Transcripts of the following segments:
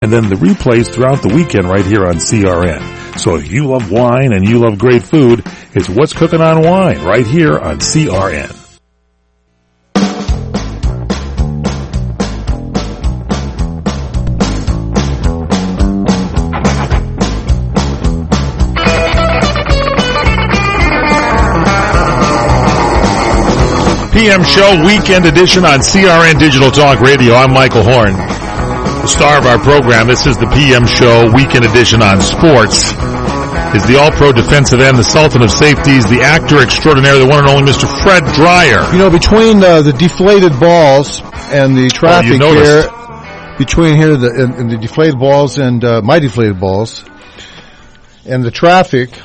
and then the replays throughout the weekend right here on CRN. So if you love wine and you love great food, it's What's Cooking on Wine right here on CRN. PM Show Weekend Edition on CRN Digital Talk Radio. I'm Michael Horn, the star of our program. This is the PM Show Weekend Edition on sports. Is the All-Pro defensive end, the Sultan of Safeties, the actor extraordinaire, the one and only Mr. Fred Dreyer. You know, between the deflated balls and the traffic here, between here and the deflated balls and my deflated balls and the traffic,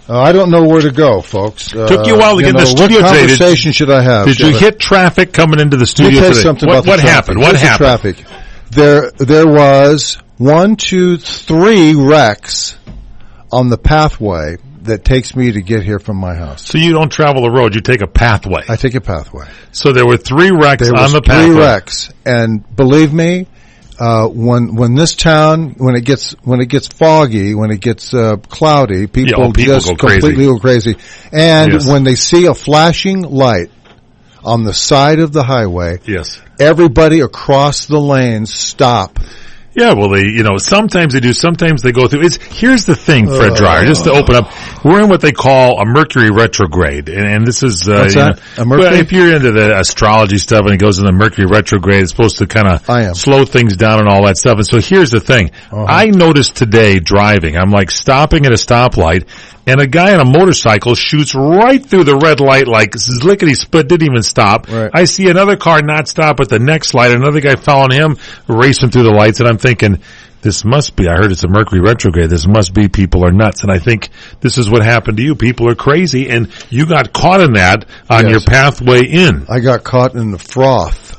I don't know where to go, folks. Took you a while to get in the studio today. What conversation should I have? Did you hit traffic coming into the studio today? What happened? What happened? Traffic. There was 1, 2, 3 wrecks on the pathway that takes me to get here from my house. So you don't travel the road, you take a pathway. I take a pathway. So there were 3 wrecks on the pathway. 3 wrecks. And believe me, when this town, when it gets foggy, when it gets cloudy, people just completely go crazy. And when they see a flashing light on the side of the highway, everybody across the lanes stop. Yeah, well, sometimes they do, sometimes they go through. Here's the thing, Fred Dreyer, just to open up. We're in what they call a Mercury retrograde, and this is, what's that? Well, if you're into the astrology stuff and it goes into Mercury retrograde, it's supposed to kind of slow things down and all that stuff. And so here's the thing. I noticed today driving, I'm like stopping at a stoplight, and a guy on a motorcycle shoots right through the red light like lickety-split, didn't even stop. Right. I see another car not stop at the next light, another guy following him, racing through the lights, and I'm thinking, this must be, I heard it's a Mercury retrograde, this must be people are nuts. And I think this is what happened to you. People are crazy, and you got caught in that on your pathway in. I got caught in the froth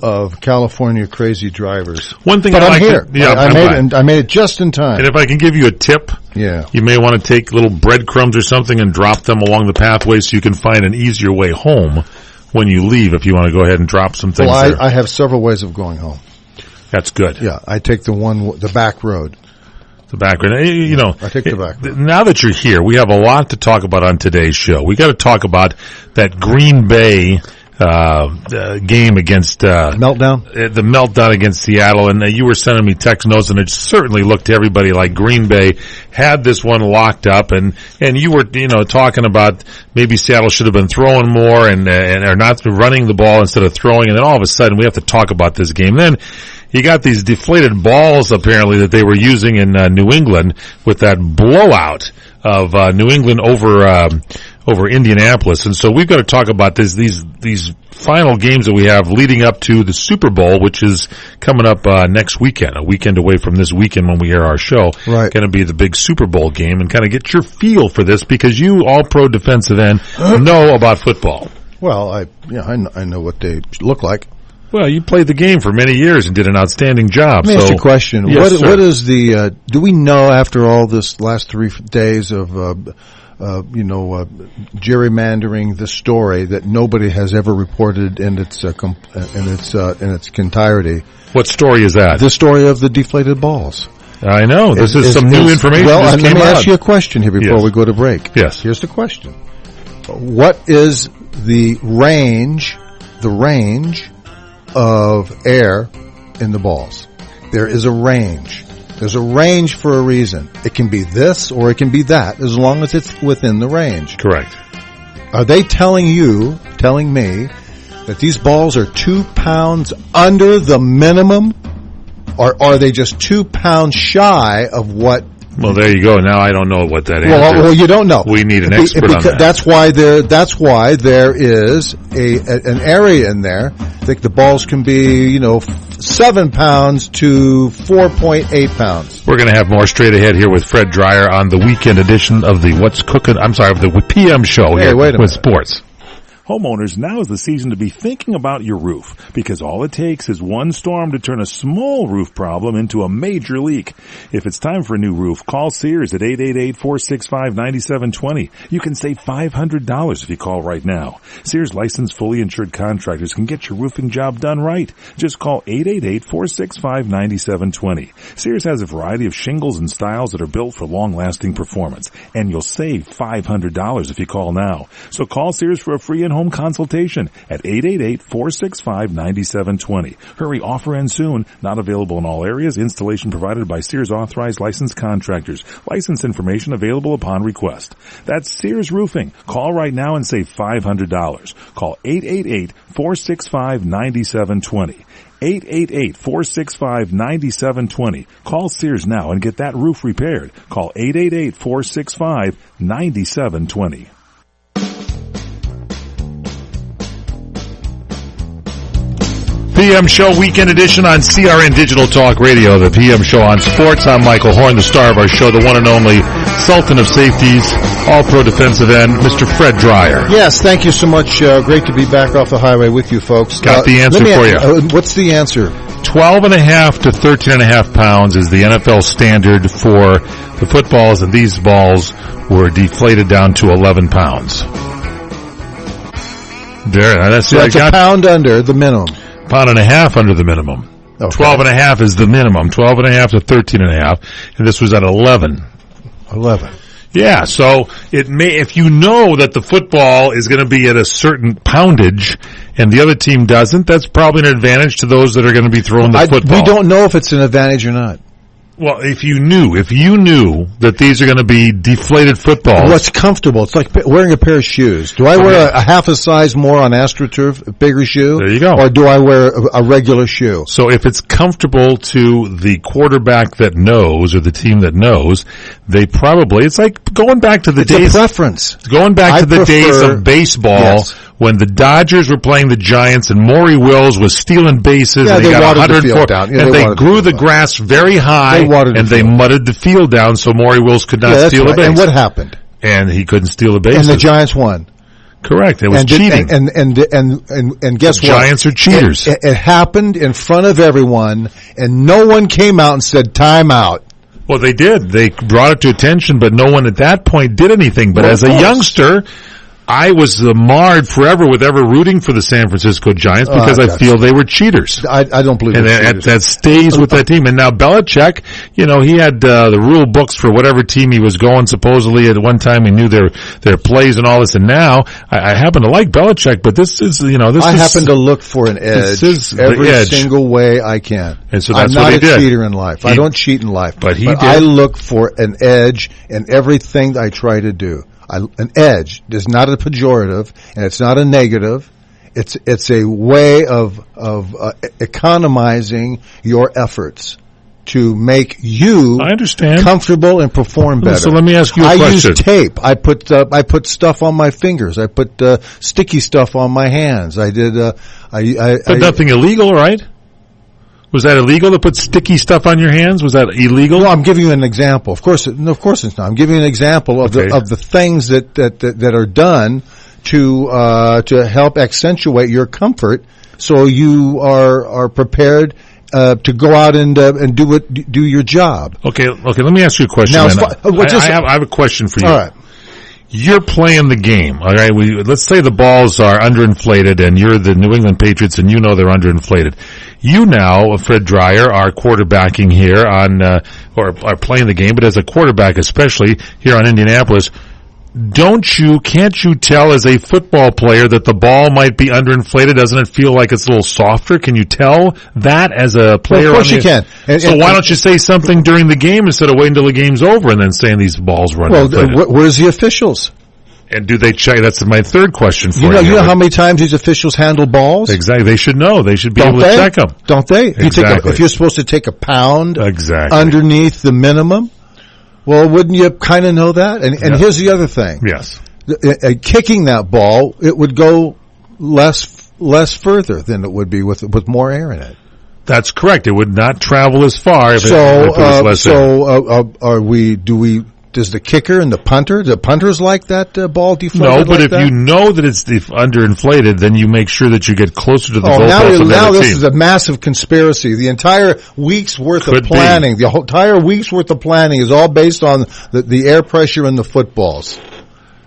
of California crazy drivers. One thing, but I'm here. I made it just in time. And if I can give you a tip, you may want to take little breadcrumbs or something and drop them along the pathway so you can find an easier way home when you leave. If you want to go ahead and drop some things. Well, I have several ways of going home. That's good. Yeah, I take the back road. The back road. I take the back road. Now that you're here, we have a lot to talk about on today's show. We got to talk about that Green Bay game against meltdown. The meltdown against Seattle, and you were sending me text notes, and it certainly looked to everybody like Green Bay had this one locked up, and you were talking about maybe Seattle should have been throwing more and are not running the ball instead of throwing, and then all of a sudden we have to talk about this game. Then you got these deflated balls apparently that they were using in New England with that blowout of New England over Indianapolis. And so we've got to talk about these final games that we have leading up to the Super Bowl, which is coming up next weekend, a weekend away from this weekend when we air our show. Right. Going to be the big Super Bowl game, and kind of get your feel for this because you, All-Pro defensive end, know about football. Well, I know what they look like. Well, you played the game for many years and did an outstanding job. Let me ask you a question. Yes, what is do we know after all this last 3 days of, gerrymandering the story that nobody has ever reported in its entirety? What story is that? The story of the deflated balls. I know. This is some new information. Well, let me ask you a question here before we go to break. Yes. Here's the question. What is the range of air in the balls? There is a range. There's a range for a reason. It can be this or it can be that, as long as it's within the range. Correct. Are they telling me that these balls are 2 pounds under the minimum? Or are they just 2 pounds shy of what? Well, there you go. Now I don't know what that answer is. Well, you don't know. We need an expert on that. That's why there is an area in there that the balls can be, 7 pounds to 4.8 pounds. We're going to have more straight ahead here with Fred Dreyer on the weekend edition of the PM show here with sports. Homeowners, now is the season to be thinking about your roof, because all it takes is one storm to turn a small roof problem into a major leak. If it's time for a new roof, call Sears at 888-465-9720. You can save $500 if you call right now. Sears licensed, fully insured contractors can get your roofing job done right. Just call 888-465-9720. Sears has a variety of shingles and styles that are built for long-lasting performance, and you'll save $500 if you call now. So call Sears for a free in-home consultation at 888-465-9720. Hurry, offer ends soon. Not available in all areas. Installation provided by Sears authorized licensed contractors. License information available upon request. That's Sears Roofing. Call right now and save $500. Call 888-465-9720. 888-465-9720. Call Sears now and get that roof repaired. Call 888-465-9720. PM Show Weekend Edition on CRN Digital Talk Radio, the PM Show on sports. I'm Michael Horn, the star of our show, the one and only Sultan of Safeties, All-Pro defensive end, Mr. Fred Dreyer. Yes, thank you so much. Great to be back off the highway with you folks. Got the answer for you. What's the answer? 12.5 to 13.5 pounds is the NFL standard for the footballs, and these balls were deflated down to 11 pounds. So that's a pound under the minimum. Pound and a half under the minimum. Okay. 12.5 is the minimum. 12.5 to 13.5, and this was at 11. 11. Yeah, so it may, if you know that the football is going to be at a certain poundage and the other team doesn't, that's probably an advantage to those that are going to be throwing the football. We don't know if it's an advantage or not. Well, if you knew that these are going to be deflated footballs. What's comfortable? It's like wearing a pair of shoes. Do I wear a half a size more on AstroTurf, a bigger shoe? There you go. Or do I wear a regular shoe? So if it's comfortable to the quarterback that knows or the team that knows, they probably, it's like going back to the days. It's a preference. Going back to the days of baseball. Yes. When the Dodgers were playing the Giants and Maury Wills was stealing bases and they got 104 down. Yeah, and they grew the grass very high and they mudded the field down so Maury Wills could not steal a base. And what happened? And he couldn't steal a base. And the Giants won. Correct. It was cheating. And guess what? The Giants are cheaters. It happened in front of everyone and no one came out and said time out. Well, they did. They brought it to attention, but no one at that point did anything. But as a youngster, I was marred forever with ever rooting for the San Francisco Giants because I feel they were cheaters. I don't believe and that stays with that team. And now Belichick, he had the rule books for whatever team he was going. Supposedly at one time he knew their plays and all this. And now I happen to like Belichick, but this is, I happen to look for an edge every single way I can. And so that's what he did. I'm not a cheater in life. I don't cheat in life, but I look for an edge in everything I try to do. An edge is not a pejorative and it's not a negative. It's a way of economizing your efforts to make you comfortable and perform better. So let me ask you a question. I use tape. I put stuff on my fingers. I put sticky stuff on my hands. I did but nothing illegal, right? Was that illegal to put sticky stuff on your hands? Was that illegal? No, I'm giving you an example. Of course it's not. I'm giving you an example of the things that are done to help accentuate your comfort, so you are prepared to go out and do your job. Okay. Let me ask you a question. Now, I have a question for you. All right. You're playing the game, all right? Let's say the balls are underinflated and you're the New England Patriots and you know they're underinflated. You now, Fred Dreyer, are quarterbacking here or are playing the game, but as a quarterback, especially here on Indianapolis, can't you tell as a football player that the ball might be underinflated? Doesn't it feel like it's a little softer? Can you tell that as a player? Well, of course you can. Why don't you say something during the game instead of waiting until the game's over and then saying these balls were underinflated? Well, where's the officials? And do they check? That's my third question for you. You know how many times these officials handle balls? Exactly. They should know. They should be able to check them. Don't they? Exactly. If you're supposed to take a pound underneath the minimum, well, wouldn't you kind of know that? And here's the other thing. Yes. Kicking that ball, it would go less further than it would be with more air in it. That's correct. It would not travel as far if it was less air. Do we Does the kicker and the punters like that ball deflated? No, but like if that? you know that it's underinflated, then you make sure that you get closer to the goalpost. Now this is a massive conspiracy. The entire week's worth of planning, the entire week's worth of planning is all based on the air pressure in the footballs.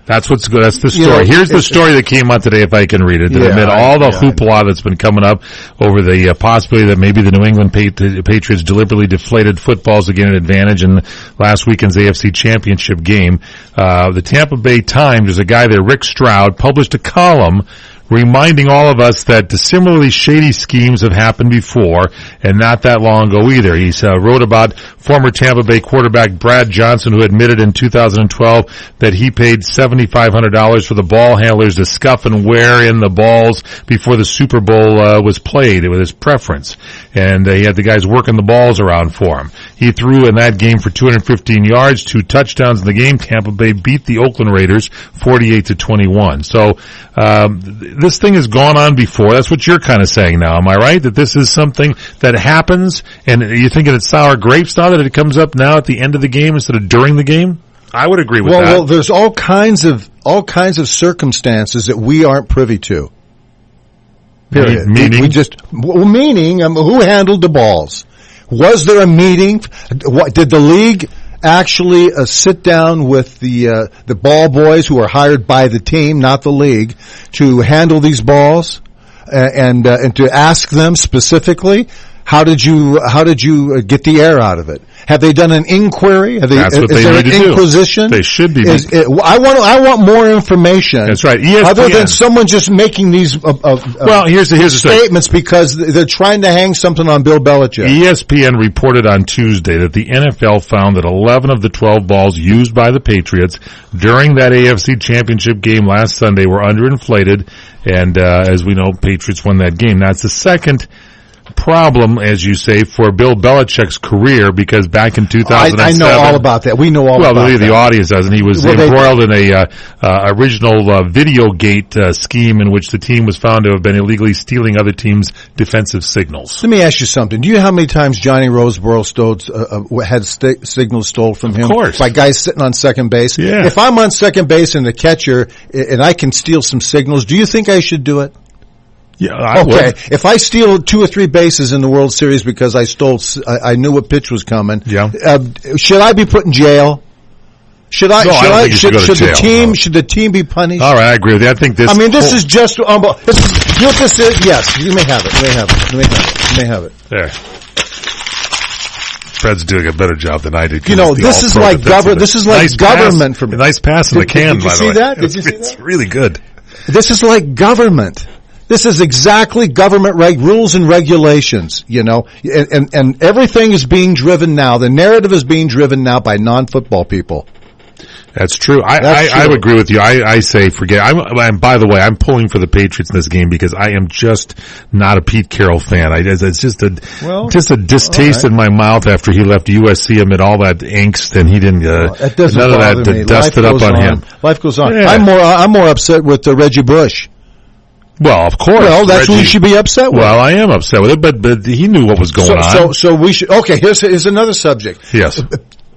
That's what's good. That's the story. Here's the story that came out today, if I can read it. That amid all the hoopla that's been coming up over the possibility that maybe the New England Patriots deliberately deflated footballs to gain an advantage in last weekend's AFC Championship game, the Tampa Bay Times, there's a guy there, Rick Stroud, published a column reminding all of us that similarly shady schemes have happened before, and not that long ago either. He wrote about former Tampa Bay quarterback Brad Johnson, who admitted in 2012 that he paid $7,500 for the ball handlers to scuff and wear in the balls before the Super Bowl was played. It was his preference. And he had the guys working the balls around for him. He threw in that game for 215 yards, 2 touchdowns in the game. Tampa Bay beat the Oakland Raiders 48-21. So this thing has gone on before. That's what you're kind of saying now. Am I right? That this is something that happens, and you're thinking it's sour grapes now that it comes up now at the end of the game instead of during the game? I would agree with that. Well, there's all kinds of circumstances that we aren't privy to. Period. Meaning? Meaning, who handled the balls? Was there a meeting? Did the league actually sit down with the ball boys who are hired by the team, not the league, to handle these balls and to ask them specifically, how did you get the air out of it? Have they done an inquiry? Is there an inquisition? They should be. I want more information. That's right. ESPN. Other than someone just making these here's the statements because they're trying to hang something on Bill Belichick. ESPN reported on Tuesday that the NFL found that 11 of the 12 balls used by the Patriots during that AFC Championship game last Sunday were underinflated, and as we know, Patriots won that game. Now, it's the second problem, as you say, for Bill Belichick's career, because back in 2007... I know all about that. We know all about that. Well, the audience doesn't. He was embroiled in a original Videogate scheme in which the team was found to have been illegally stealing other teams' defensive signals. Let me ask you something. Do you know how many times Johnny Roseboro had signals stolen from him? Of course. By guys sitting on second base? Yeah. If I'm on second base and the catcher, and I can steal some signals, do you think I should do it? Yeah, I would. If I steal 2 or 3 bases in the World Series because I knew what pitch was coming. Yeah. Should I be put in jail? Should the team be punished? All right, I agree with you. I think this. I mean, this is just. You know what this is? Yes, you may have it. You may have it. There. Fred's doing a better job than I did. You know, this is like government. This is like government for me. Nice pass in the can. Did you see that? Did you see that? It's really good. This is like government. This is exactly government rules and regulations, you know, and everything is being driven now. The narrative is being driven now by non-football people. That's true. I would agree with you. I say forget. By the way, I'm pulling for the Patriots in this game because I am just not a Pete Carroll fan. It's just a distaste in my mouth after he left USC amid all that angst, and he didn't. None of that dusted up on him. Life goes on. Yeah. I'm more upset with Reggie Bush. Well, of course. Well, that's what you should be upset with. Well, I am upset with it, but he knew what was going on. So we should. Okay, here's another subject. Yes.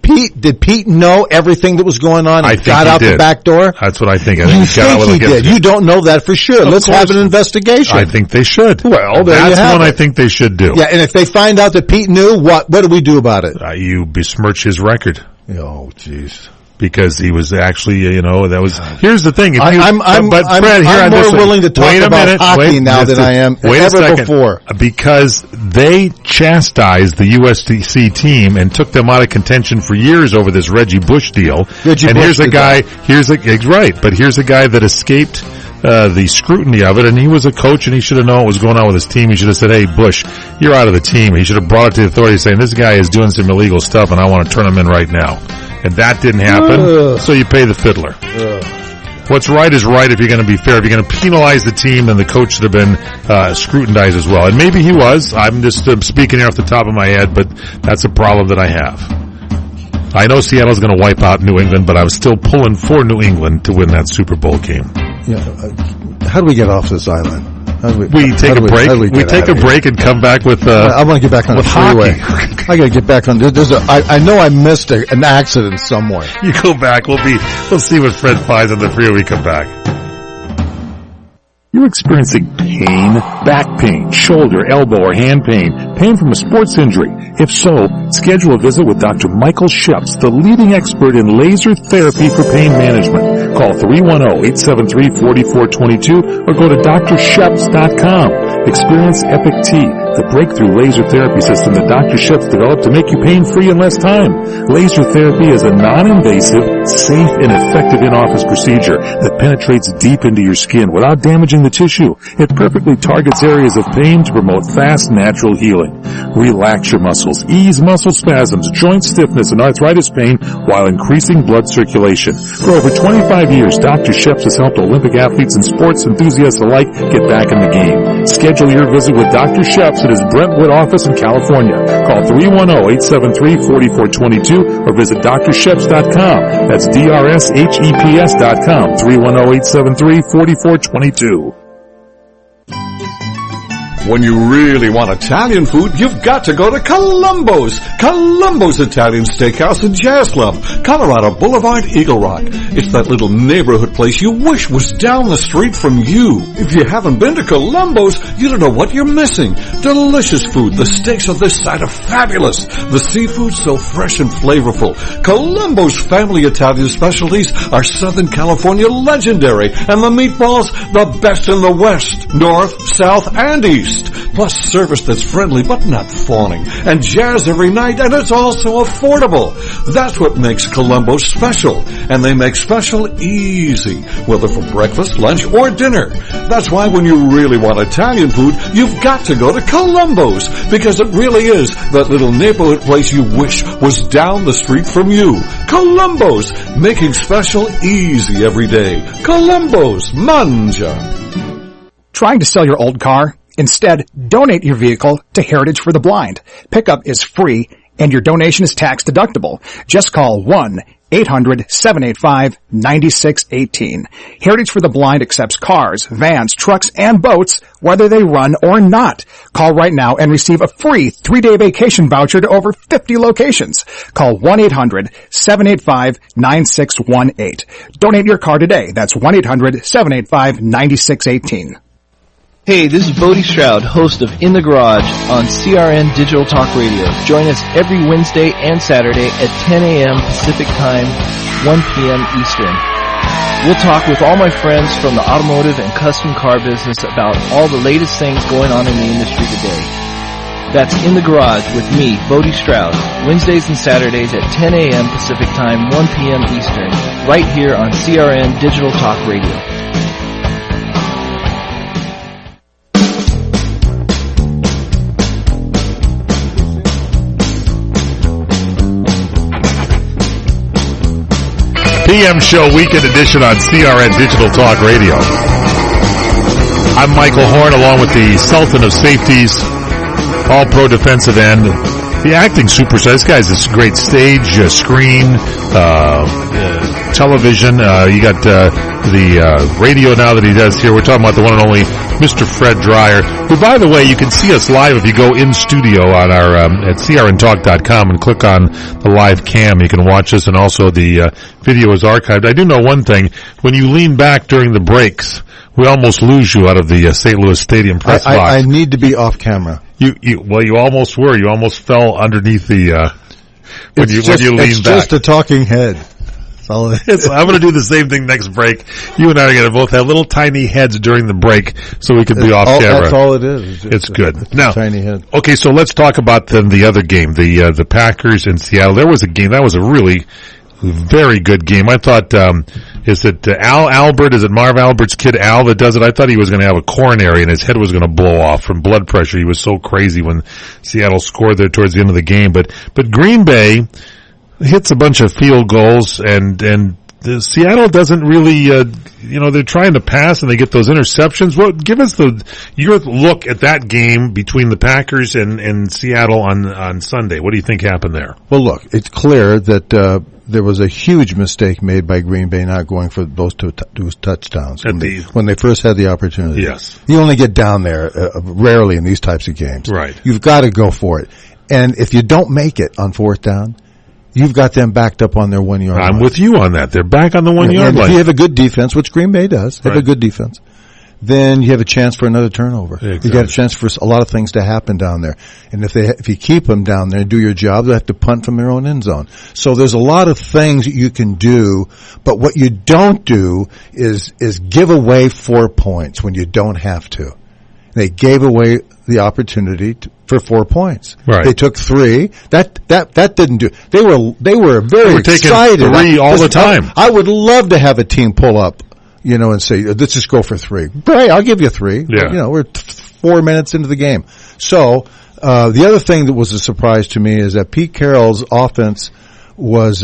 Did Pete know everything that was going on? I think got out the back door. That's what I think. You think he did? You don't know that for sure. Let's have an investigation. I think they should. Well, that's what I think they should do. Yeah, and if they find out that Pete knew, what do we do about it? You besmirch his record. Oh, jeez. Because he was actually, that was. Here's the thing. I'm more willing to talk about hockey now than I am ever before. Because they chastised the USC team and took them out of contention for years over this Reggie Bush deal. Here's a guy that escaped the scrutiny of it, and he was a coach, and he should have known what was going on with his team. He should have said, "Hey, Bush, you're out of the team." He should have brought it to the authorities saying, "This guy is doing some illegal stuff, and I want to turn him in right now." And that didn't happen, so you pay the fiddler. What's right is right if you're going to be fair. If you're going to penalize the team, then the coach should have been scrutinized as well. And maybe he was. I'm just speaking here off the top of my head, but that's a problem that I have. I know Seattle's going to wipe out New England, but I was still pulling for New England to win that Super Bowl game. Yeah. How do we get off this island? We take a break. We take a break and come back with. I want to get back on the freeway. I got to get back on. I know I missed an accident somewhere. You go back. We'll see what Fred finds on the freeway when we come back. You're experiencing pain, back pain, shoulder, elbow, or hand pain from a sports injury. If so, schedule a visit with Dr. Michael Sheps, the leading expert in laser therapy for pain management. Call 310-873-4422 or go to drsheps.com. Experience Epic T, the breakthrough laser therapy system that Dr. Sheps developed to make you pain-free in less time. Laser therapy is a non-invasive, safe, and effective in-office procedure that penetrates deep into your skin without damaging the tissue. It perfectly targets areas of pain to promote fast, natural healing. Relax your muscles, ease muscle spasms, joint stiffness, and arthritis pain while increasing blood circulation. For over 25 years, Dr. Sheps has helped Olympic athletes and sports enthusiasts alike get back in the game. Schedule your visit with Dr. Sheps at his Brentwood office in California. Call 310-873-4422 or visit drsheps.com. That's DRSHEPS.com. 310-873-4422. When you really want Italian food, you've got to go to Columbo's. Columbo's Italian Steakhouse in Jazz Club, Colorado Boulevard, Eagle Rock. It's that little neighborhood place you wish was down the street from you. If you haven't been to Columbo's, you don't know what you're missing. Delicious food. The steaks on this side are fabulous. The seafood so fresh and flavorful. Columbo's family Italian specialties are Southern California legendary, and the meatballs, the best in the West, North, South, and East. Plus service that's friendly but not fawning, and jazz every night, and it's also affordable. That's what makes Columbo special, and they make special easy, whether for breakfast, lunch, or dinner. That's why when you really want Italian food, you've got to go to Columbo's, because it really is that little neighborhood place you wish was down the street from you. Columbo's, making special easy every day. Columbo's, mangia. Trying to sell your old car? Instead, donate your vehicle to Heritage for the Blind. Pickup is free and your donation is tax deductible. Just call 1-800-785-9618. Heritage for the Blind accepts cars, vans, trucks, and boats, whether they run or not. Call right now and receive a free 3-day vacation voucher to over 50 locations. Call 1-800-785-9618. Donate your car today. That's 1-800-785-9618. Hey, this is Bodie Stroud, host of In the Garage on CRN Digital Talk Radio. Join us every Wednesday and Saturday at 10 a.m. Pacific Time, 1 p.m. Eastern. We'll talk with all my friends from the automotive and custom car business about all the latest things going on in the industry today. That's In the Garage with me, Bodie Stroud, Wednesdays and Saturdays at 10 a.m. Pacific Time, 1 p.m. Eastern, right here on CRN Digital Talk Radio. PM Show Weekend Edition on CRN Digital Talk Radio. I'm Michael Horn, along with the Sultan of Safeties, All-Pro defensive end, the acting superstar. This guy's this great stage, screen, television. You got the radio now that he does here. We're talking about the one and only Mr. Fred Dryer, who, by the way, you can see us live if you go in studio on our at crntalk.com and click on the live cam. You can watch us, and also the video is archived. I do know one thing. When you lean back during the breaks, we almost lose you out of the St. Louis Stadium press box. I need to be off camera. You almost were. You almost fell underneath the when you leaned back. It's just a talking head. I'm going to do the same thing next break. You and I are going to both have little tiny heads during the break so we can be off camera. That's all it is. It's good. It's now, tiny head. Okay, so let's talk about then the other game, the Packers in Seattle. There was a game that was a really very good game. I thought, is it Al Albert? Is it Marv Albert's kid Al that does it? I thought he was going to have a coronary and his head was going to blow off from blood pressure. He was so crazy when Seattle scored there towards the end of the game. But Green Bay hits a bunch of field goals and Seattle doesn't really, they're trying to pass and they get those interceptions. Well, give us your look at that game between the Packers and Seattle on Sunday. What do you think happened there? Well, look, it's clear that there was a huge mistake made by Green Bay not going for those two touchdowns when they first had the opportunity. Yes. You only get down there rarely in these types of games. Right. You've got to go for it. And if you don't make it on fourth down, you've got them backed up on their 1 yard line. I'm with you on that. They're back on the 1 yard line. If you have a good defense, which Green Bay does, have a good defense, then you have a chance for another turnover. Exactly. You got a chance for a lot of things to happen down there. And if you keep them down there and do your job, they have to punt from their own end zone. So there's a lot of things that you can do, but what you don't do is give away 4 points when you don't have to. They gave away the opportunity for 4 points. Right. They took 3. That didn't do. They were very excited. Taking 3 all the time. I would love to have a team pull up, and say, let's just go for 3. Great, I'll give you 3. Yeah. We're 4 minutes into the game. So, the other thing that was a surprise to me is that Pete Carroll's offense was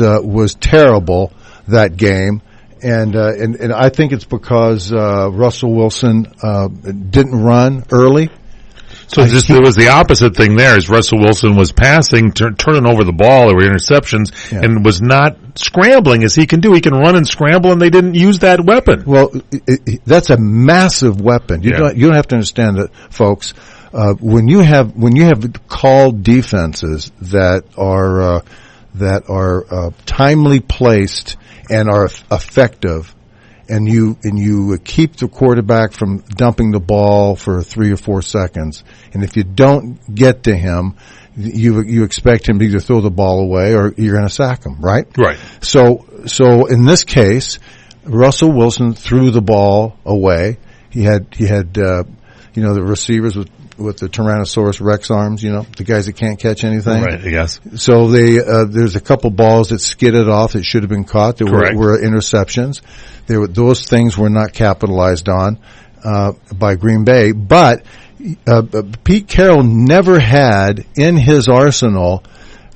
terrible that game. And I think it's because Russell Wilson didn't run early. So there was the opposite thing there. Is Russell Wilson was passing, turning over the ball, or interceptions, and was not scrambling as he can do. He can run and scramble, and they didn't use that weapon. Well, that's a massive weapon. You don't have to understand that, folks. When you have called defenses that are timely placed and are effective, and you keep the quarterback from dumping the ball for 3 or 4 seconds, and if you don't get to him, you expect him to either throw the ball away or you're going to sack him, right? Right. So in this case, Russell Wilson threw the ball away. He had the receivers with the Tyrannosaurus Rex arms, the guys that can't catch anything. Right, yes. So there's a couple balls that skidded off that should have been caught. There were interceptions. Those things were not capitalized on by Green Bay. But Pete Carroll never had in his arsenal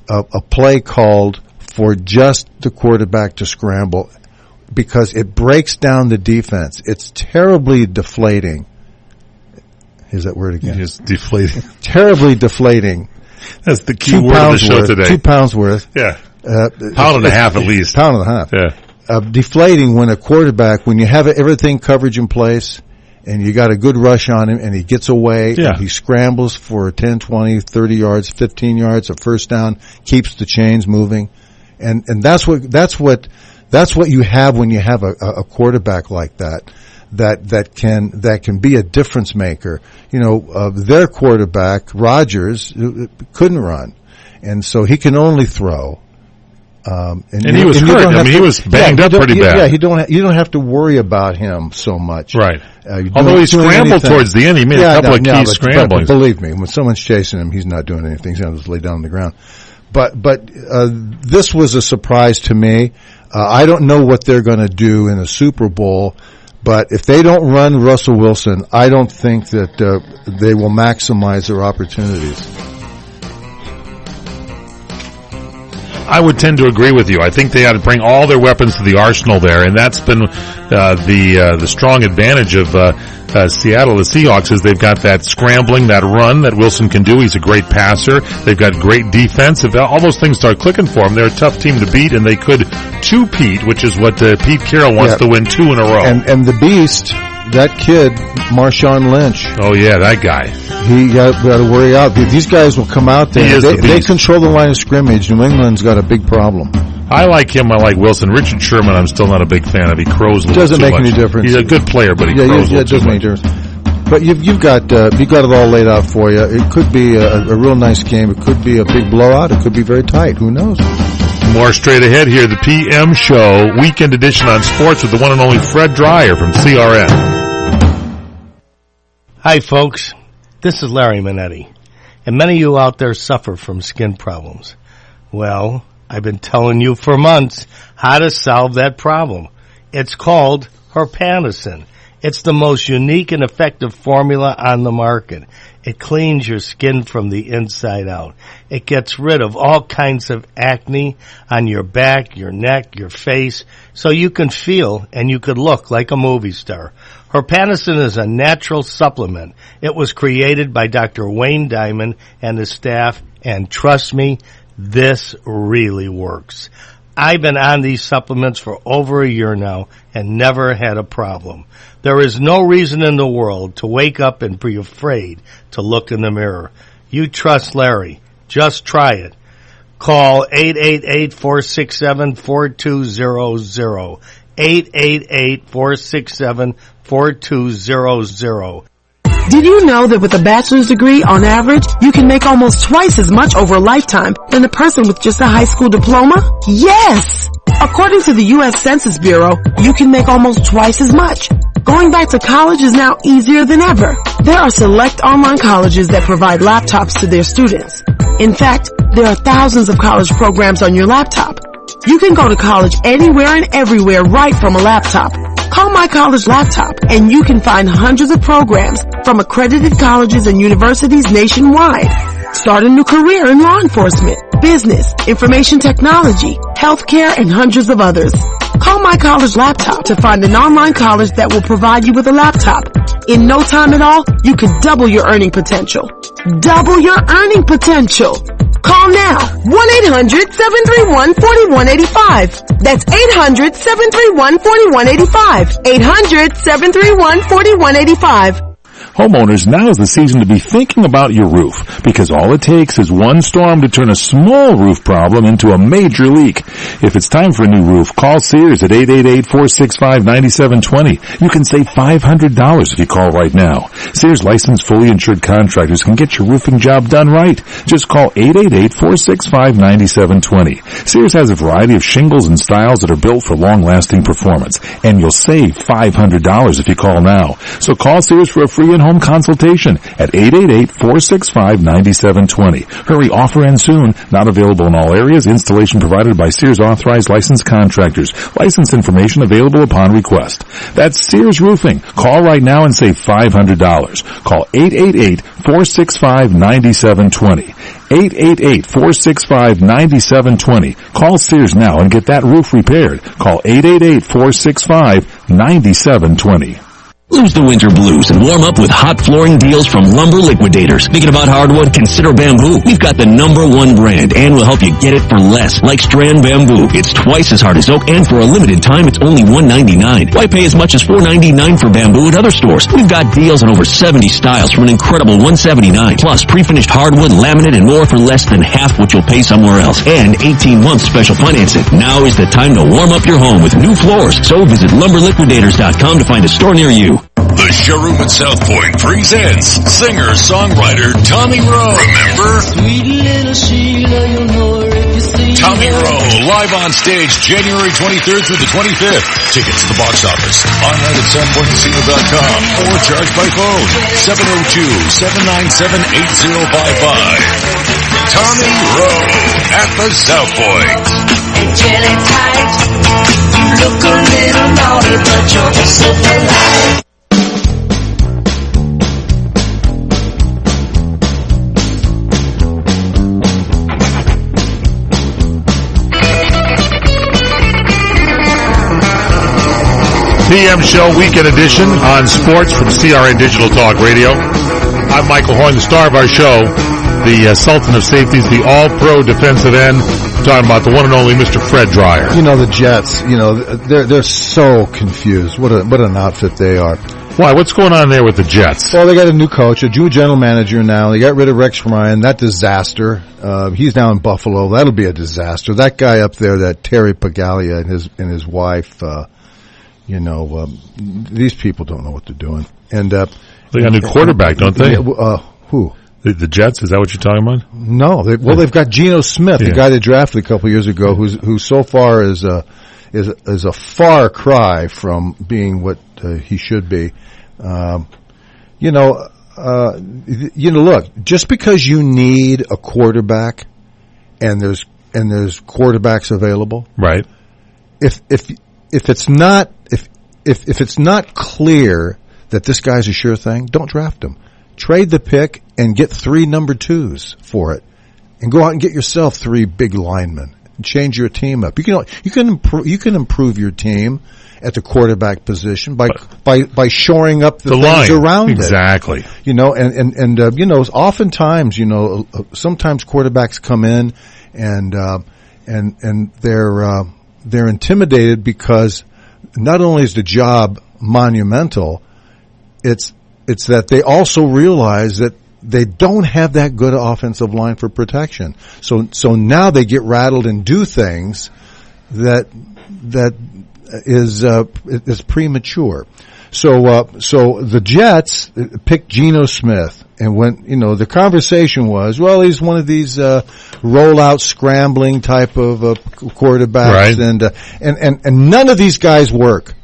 a play called for just the quarterback to scramble, because it breaks down the defense. It's terribly deflating. Here's that word again. Just deflating. Terribly deflating. That's the key word of the show today. 2 pounds worth. Yeah. Pound and a half at least. Pound and a half. Yeah. Deflating when a quarterback, when you have everything coverage in place and you got a good rush on him and he gets away and he scrambles for 10, 20, 30 yards, 15 yards, a first down, keeps the chains moving. And that's what you have when you have a quarterback like that. That can be a difference maker. Their quarterback, Rodgers, couldn't run, and so he can only throw. And he was hurt. He was banged up pretty bad. Yeah, you don't have to worry about him so much. Right. Although he scrambled towards the end, he made a couple of key scramblings. But believe me, when someone's chasing him, he's not doing anything. He's going to just lay down on the ground. But this was a surprise to me. I don't know what they're going to do in a Super Bowl. But if they don't run Russell Wilson, I don't think that they will maximize their opportunities. I would tend to agree with you. I think they ought to bring all their weapons to the arsenal there, and that's been the strong advantage of Seattle, the Seahawks, is they've got that scrambling, that run that Wilson can do. He's a great passer. They've got great defense. If all those things start clicking for them, they're a tough team to beat, and they could two-peat, which is what Pete Carroll wants to win 2 in a row. And the beast, that kid, Marshawn Lynch. Oh, yeah, that guy. He got to worry out. These guys will come out there. They control the line of scrimmage. New England's got a big problem. I like him. I like Wilson. Richard Sherman, I'm still not a big fan of. He crows a little too much. Doesn't make any difference. He's a good player, but he crows a little too much. But you've got it all laid out for you. It could be a real nice game. It could be a big blowout. It could be very tight. Who knows? More straight ahead here, the PM Show, weekend edition on sports with the one and only Fred Dreyer from CRN. Hi, folks. This is Larry Minetti. And many of you out there suffer from skin problems. Well, I've been telling you for months how to solve that problem. It's called Herpanicin. It's the most unique and effective formula on the market. It cleans your skin from the inside out. It gets rid of all kinds of acne on your back, your neck, your face, so you can feel and you could look like a movie star. Herpanicin is a natural supplement. It was created by Dr. Wayne Diamond and his staff, and trust me, this really works. I've been on these supplements for over a year now and never had a problem. There is no reason in the world to wake up and be afraid to look in the mirror. You trust Larry. Just try it. Call 888-467-4200. 888-467-4200. Did you know that with a bachelor's degree, on average, you can make almost twice as much over a lifetime than a person with just a high school diploma? Yes! According to the U.S. Census Bureau, you can make almost twice as much. Going back to college is now easier than ever. There are select online colleges that provide laptops to their students. In fact, there are thousands of college programs on your laptop. You can go to college anywhere and everywhere right from a laptop. Call My College Laptop and you can find hundreds of programs from accredited colleges and universities nationwide. Start a new career in law enforcement, business, information technology, healthcare, and hundreds of others. Call My College Laptop to find an online college that will provide you with a laptop. In no time at all, you could double your earning potential. Double your earning potential. Call now. 1-800-731-4185. That's 800-731-4185. 800-731-4185. Homeowners, now is the season to be thinking about your roof, because all it takes is one storm to turn a small roof problem into a major leak. If it's time for a new roof, call Sears at 888-465-9720. You can save $500 if you call right now. Sears licensed fully insured contractors can get your roofing job done right. Just call 888-465-9720. Sears has a variety of shingles and styles that are built for long-lasting performance, and you'll save $500 if you call now. So call Sears for a free in-home consultation at 888-465-9720. Hurry, offer ends soon. Not available in all areas. Installation provided by Sears authorized licensed contractors. License information available upon request. That's Sears Roofing. Call right now and save $500. Call 888-465-9720. 888-465-9720. Call Sears now and get that roof repaired. Call 888-465-9720. Lose the winter blues and warm up with hot flooring deals from Lumber Liquidators. Thinking about hardwood? Consider bamboo. We've got the #1 brand and we'll help you get it for less. Like Strand Bamboo. It's twice as hard as oak and for a limited time it's only $1.99. Why pay as much as $4.99 for bamboo at other stores? We've got deals on over 70 styles for an incredible $179. Plus pre-finished hardwood, laminate, and more for less than half what you'll pay somewhere else. And 18-month special financing. Now is the time to warm up your home with new floors. So visit LumberLiquidators.com to find a store near you. The Showroom at South Point presents singer-songwriter Tommy Rowe. Remember? Sweet little Sheila, you'll know her if you see Tommy Rowe, live on stage January 23rd through the 25th. Tickets at the box office, online at SouthPointCasino.com, or charged by phone, 702-797-8055. Tommy Rowe at the South Point. Jelly tight, you look a little naughty, but you're so polite. PM Show Weekend Edition on sports from CRN Digital Talk Radio. I'm Michael Horn, the star of our show, the Sultan of Safeties, the all-pro defensive end. We're talking about the one and only Mr. Fred Dryer. You know, the Jets, they're so confused. What an outfit they are. Why? What's going on there with the Jets? Well, they got a new coach, a new general manager now. They got rid of Rex Ryan. That disaster. He's now in Buffalo. That'll be a disaster. That guy up there, that Terry Paglia and his wife, these people don't know what they're doing. And they got a new quarterback, don't they? Who? The Jets? Is that what you're talking about? No. They've got Geno Smith, the guy they drafted a couple years ago, who so far is a far cry from being what he should be. Look, just because you need a quarterback, and there's quarterbacks available, right? If if it's not clear that this guy's a sure thing, don't draft him. Trade the pick and get 3 number 2s for it, and go out and get yourself 3 big linemen and change your team up. You can improve your team at the quarterback position by shoring up the things line around exactly. it. You know, and oftentimes, sometimes quarterbacks come in and they're intimidated because not only is the job monumental, it's that they also realize that they don't have that good offensive line for protection. So now they get rattled and do things that is premature. So the Jets picked Geno Smith, and the conversation was, well, he's one of these rollout scrambling type of quarterbacks, right. and none of these guys work.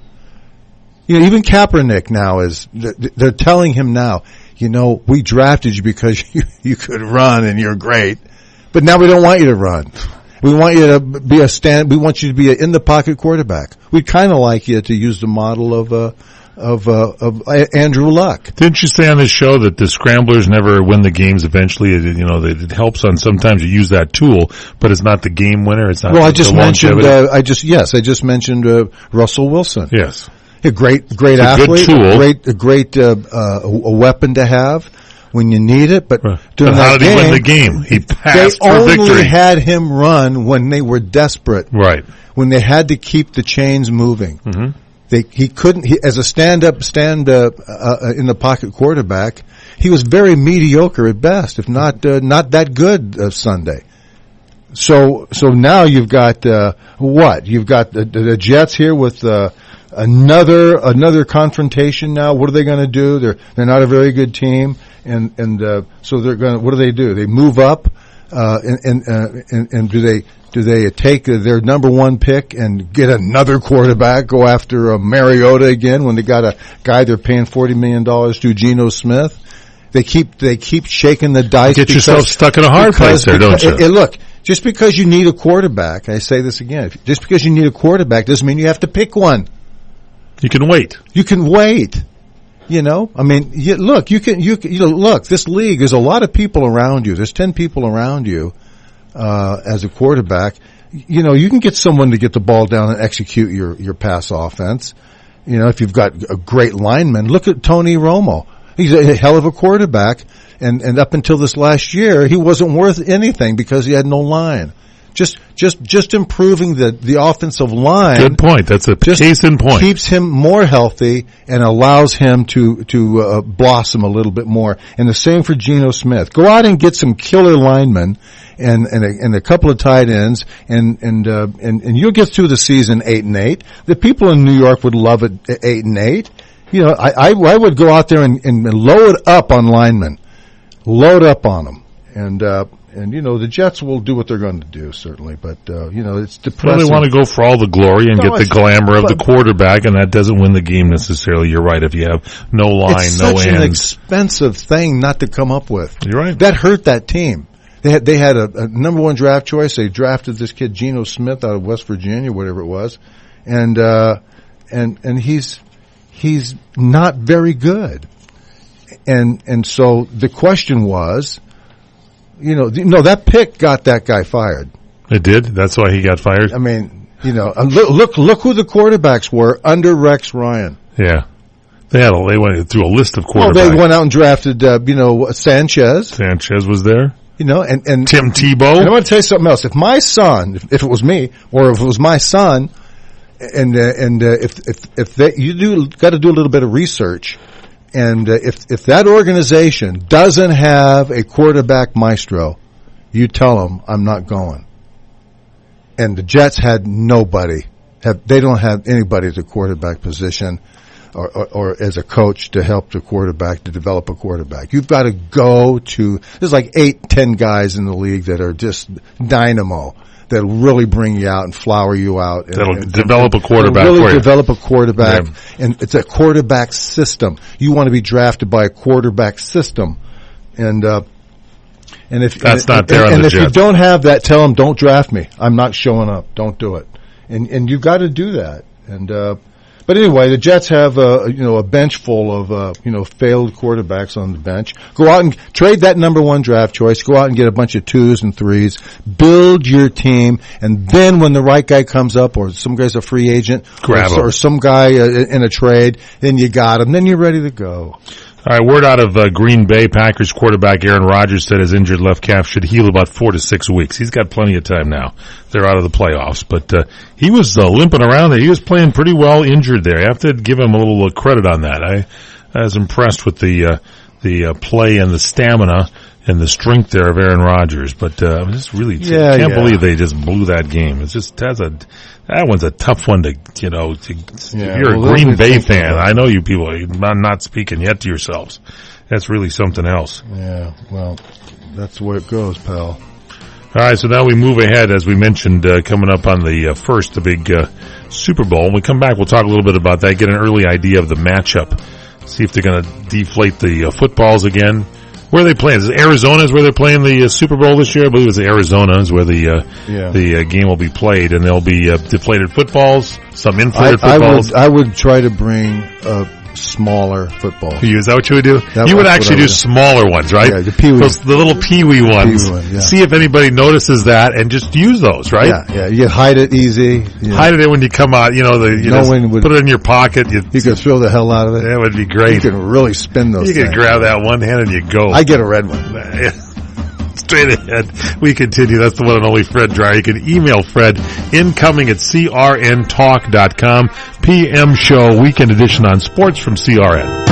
Even Kaepernick now they're telling him now, we drafted you because you could run and you're great, but now we don't want you to run. We want you to be we want you to be an in the pocket quarterback. We'd kind of like you to use the model of Andrew Luck. Didn't you say on this show that the scramblers never win the games eventually? It helps on sometimes you use that tool, but it's not the game winner. It's not. Well, I just mentioned Russell Wilson. Yes. A great athlete, a great a weapon to have when you need it. But during how did he win the game? He passed for victory. They only had him run when they were desperate. Right. When they had to keep the chains moving. Mm-hmm. He couldn't, as a stand in the pocket quarterback, he was very mediocre at best, if not that good Sunday. So now you've got, You've got the Jets here with, another confrontation now. What are they going to do? They're not a very good team, and so they're going. What do? They move up, and do they take their number 1 pick and get another quarterback? Go after Mariota again when they got a guy they're paying $40 million to, Geno Smith? They keep shaking the dice. Get yourself stuck in a hard place there, don't you? Look. Just because you need a quarterback, I say this again. Just because you need a quarterback doesn't mean you have to pick one. You can wait. I mean, look, look, this league, there's a lot of people around you. There's 10 people around you, as a quarterback. You can get someone to get the ball down and execute your pass offense. If you've got a great lineman, look at Tony Romo. He's a hell of a quarterback. And up until this last year, he wasn't worth anything because he had no line. Just improving the offensive line. Good point. That's a case in point. Keeps him more healthy and allows him to blossom a little bit more. And the same for Geno Smith. Go out and get some killer linemen and a couple of tight ends and you'll get through the season 8-8. The people in New York would love it 8-8. I would go out there and load up on linemen. Load up on them. And the Jets will do what they're going to do, certainly. But, it's depressing. Well, they want to go for all the glory and get the glamour of the quarterback, and that doesn't win the game necessarily. You're right. If you have no line, no ends. It's such an expensive thing not to come up with. You're right. That hurt that team. They had a number 1 draft choice. They drafted this kid, Geno Smith, out of West Virginia, whatever it was. And he's not very good. And so the question was, that pick got that guy fired. It did? That's why he got fired? I mean, look who the quarterbacks were under Rex Ryan. Yeah. They went through a list of quarterbacks. Well, they went out and drafted, Sanchez. Sanchez was there. And Tim Tebow. And I want to tell you something else. If my son, if it was me, or if it was my son, you got to do a little bit of research. And if that organization doesn't have a quarterback maestro, you tell them I'm not going. And the Jets had nobody. They don't have anybody at the quarterback position or as a coach to help the quarterback, to develop a quarterback. You've got to go to, there's like 8-10 guys in the league that are just dynamo. That'll really bring you out and flower you out. That'll develop a quarterback really for you. Develop a quarterback. Yeah. And it's a quarterback system. You want to be drafted by a quarterback system. And if that's not there on the Jets. And if you don't have that, tell them, don't draft me. I'm not showing up. Don't do it. And you've got to do that. But But anyway, the Jets have a bench full of failed quarterbacks on the bench. Go out and trade that number 1 draft choice. Go out and get a bunch of 2s and 3s. Build your team, and then when the right guy comes up, or some guy's a free agent, or some guy in a trade, then you got him. Then you're ready to go. All right, word out of Green Bay. Packers quarterback Aaron Rodgers said his injured left calf should heal about 4 to 6 weeks. He's got plenty of time now. They're out of the playoffs, but he was limping around there. He was playing pretty well injured there. I have to give him a little credit on that. I was impressed with the play and the stamina and the strength there of Aaron Rodgers, but I just really can't believe they just blew that game. It's just that one's a tough one to if you're a Green Bay fan. I know you people are not speaking yet to yourselves. That's really something else. Yeah, well, that's the way it goes, pal. All right, so now we move ahead, as we mentioned, coming up on the big Super Bowl. When we come back, we'll talk a little bit about that, get an early idea of the matchup, see if they're going to deflate the footballs again. Where are they playing? Is it Arizona is where they're playing the Super Bowl this year? I believe it's Arizona is where the game will be played, and there'll be deflated footballs, some inflated footballs. I would try to bring smaller football. Is that what you would do? You would actually do smaller ones, right? Yeah, the peewee. The little peewee ones. See if anybody notices that, and just use those, right? Yeah. You hide it easy. Hide it in when you come out. Put it in your pocket. You could throw the hell out of it. That would be great. You can really spin those. You can grab that one hand and you go. I get a red one. Straight ahead. We continue. That's the one and only Fred Dryer. You can email Fred incoming at crntalk.com. PM show, weekend edition on sports from CRN.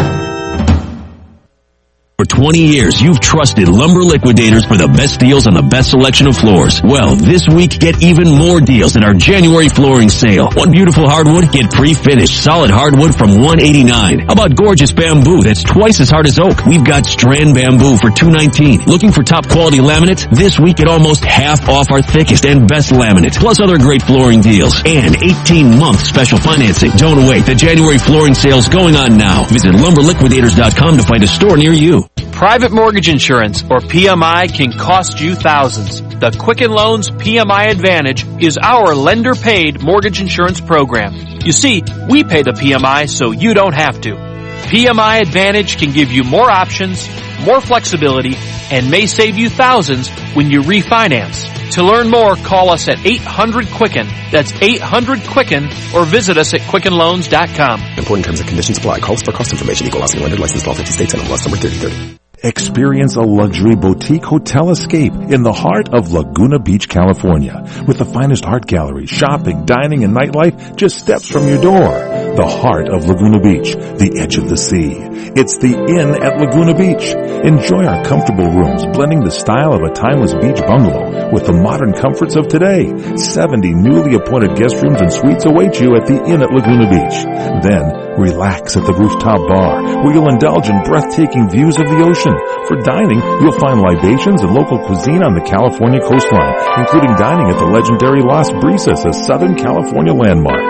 For 20 years, you've trusted Lumber Liquidators for the best deals on the best selection of floors. Well, this week, get even more deals at our January flooring sale. One beautiful hardwood, get pre-finished solid hardwood from $189. How about gorgeous bamboo that's twice as hard as oak? We've got strand bamboo for $219. Looking for top quality laminates? This week, get almost half off our thickest and best laminates, plus other great flooring deals. And 18-month special financing. Don't wait. The January flooring sale's going on now. Visit lumberliquidators.com to find a store near you. Private mortgage insurance, or PMI, can cost you thousands. The Quicken Loans PMI Advantage is our lender-paid mortgage insurance program. You see, we pay the PMI so you don't have to. PMI Advantage can give you more options, more flexibility, and may save you thousands when you refinance. To learn more, call us at 800-QUICKEN. That's 800-QUICKEN, or visit us at QuickenLoans.com. Important terms and conditions apply. Calls for cost information. Equal housing lender. License law 50 states. NMLS number 3030. Experience a luxury boutique hotel escape in the heart of Laguna Beach, California. With the finest art gallery, shopping, dining, and nightlife just steps from your door. The heart of Laguna Beach, the edge of the sea. It's the Inn at Laguna Beach. Enjoy our comfortable rooms, blending the style of a timeless beach bungalow with the modern comforts of today. 70 newly appointed guest rooms and suites await you at the Inn at Laguna Beach. Then, relax at the rooftop bar, where you'll indulge in breathtaking views of the ocean. For dining, you'll find libations and local cuisine on the California coastline, including dining at the legendary Las Brisas, a Southern California landmark.